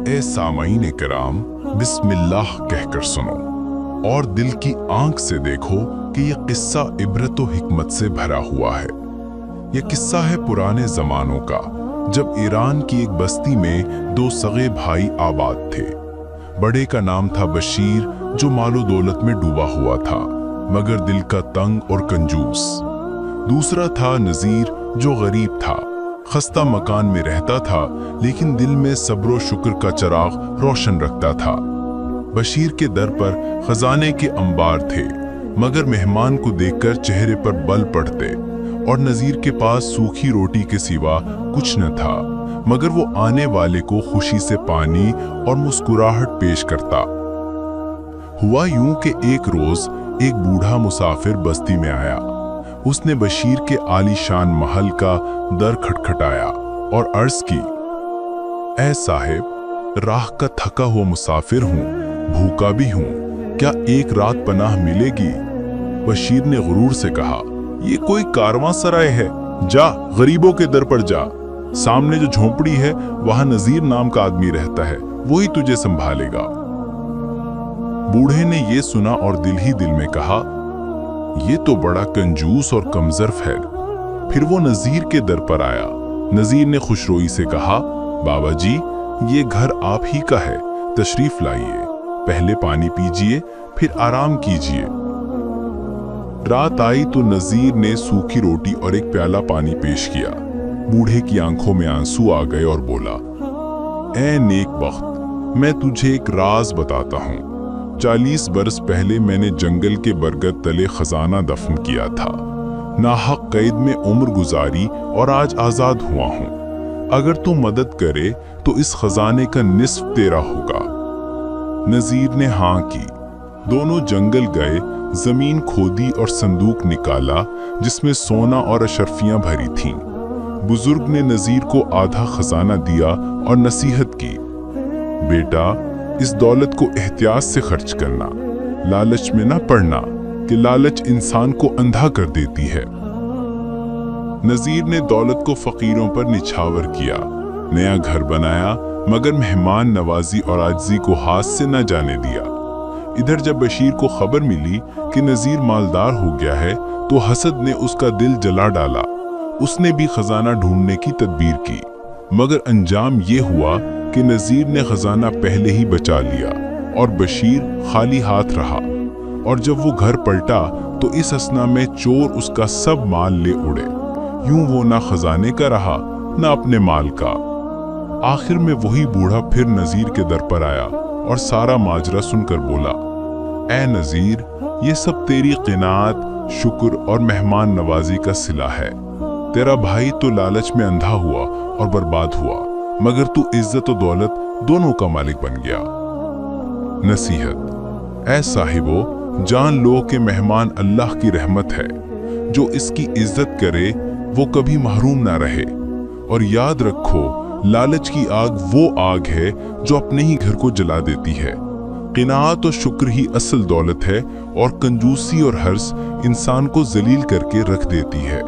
ए सामईन किराम, बिस्मिल्लाह कहकर सुनो और दिल की आंख से देखो कि यह किस्सा इबरत व हिकमत से भरा हुआ है। यह किस्सा है पुराने जमानों का, जब ईरान की एक बस्ती में दो सगे भाई आबाद थे। बड़े का नाम था बशीर, जो मालो दौलत में डूबा हुआ था मगर दिल का तंग और कंजूस। दूसरा था नजीर, जो गरीब था, खस्ता मकान में रहता था लेकिन दिल में सब्र व शुक्र का चिराग रोशन रखता था। बशीर के दर पर खजाने के अंबार थे मगर मेहमान को देखकर चेहरे पर बल पड़ते, और नजीर के पास सूखी रोटी के सिवा कुछ न था मगर वो आने वाले को खुशी से पानी और मुस्कुराहट पेश करता। हुआ यूं कि एक रोज एक बूढ़ा मुसाफिर बस्ती में आया। उसने बशीर के आलीशान महल का दर खटखटाया और अर्ज की, ऐ साहिब, राह का थका हुआ मुसाफिर हूँ, भूखा भी हूँ, क्या एक रात पनाह मिलेगी? बशीर ने गुरूर से कहा, ये कोई कारवां सराय है, जा गरीबों के दर पर जा। सामने जो झोंपड़ी है वहां नजीर नाम का आदमी रहता है, वही तुझे संभालेगा। बूढ़े ने ये सुना और दिल ही दिल में कहा, ये तो बड़ा कंजूस और कमजर्फ है। फिर वो नजीर के दर पर आया। नजीर ने खुशरोई से कहा, बाबा जी, ये घर आप ही का है, तशरीफ लाइए, पहले पानी पीजिए फिर आराम कीजिए। रात आई तो नजीर ने सूखी रोटी और एक प्याला पानी पेश किया। बूढ़े की आंखों में आंसू आ गए और बोला, ऐ नेक बख्त, मैं तुझे एक राज बताता हूँ। 40 बरस पहले मैंने जंगल के बरगद तले खजाना दफन किया था। नाहक कैद में उम्र गुजारी और आज आजाद हुआ हूँ। अगर तू मदद करे तो इस खजाने का निस्फ तेरा होगा। नजीर ने हाँ की। दोनों जंगल गए, जमीन खोदी और संदूक निकाला जिसमें सोना और अशरफियां भरी थीं। बुजुर्ग ने नजीर को आधा खजाना दिया और नसीहत की, बेटा, इस दौलत को एहतियात से खर्च करना, लालच में ना पड़ना कि लालच इंसान को अंधा कर देती है। नजीर ने दौलत को फकीरों पर निछावर किया, नया घर बनाया मगर मेहमान नवाजी और आजिज़ी को हाथ से न जाने दिया। इधर जब बशीर को खबर मिली कि नजीर मालदार हो गया है तो हसद ने उसका दिल जला डाला। उसने भी खजाना ढूंढने की तदबीर की मगर अंजाम ये हुआ कि नजीर ने खजाना पहले ही बचा लिया और बशीर खाली हाथ रहा। और जब वो घर पलटा तो इस असना में चोर उसका सब माल ले उड़े। यूं वो ना खजाने का रहा ना अपने माल का। आखिर में वही बूढ़ा फिर नजीर के दर पर आया और सारा माजरा सुनकर बोला, ऐ नजीर, ये सब तेरी क़िनाअत, शुक्र और मेहमान नवाजी का सिला है। तेरा भाई तो लालच में अंधा हुआ और बर्बाद हुआ मगर तू इज्जत और दौलत दोनों का मालिक बन गया। नसीहत, ऐ साहिबो, जान लो कि मेहमान अल्लाह की रहमत है। जो इसकी इज्जत करे वो कभी महरूम ना रहे। और याद रखो, लालच की आग वो आग है जो अपने ही घर को जला देती है। क़िनाअत और शुक्र ही असल दौलत है और कंजूसी और हर्स इंसान को जलील करके रख देती है।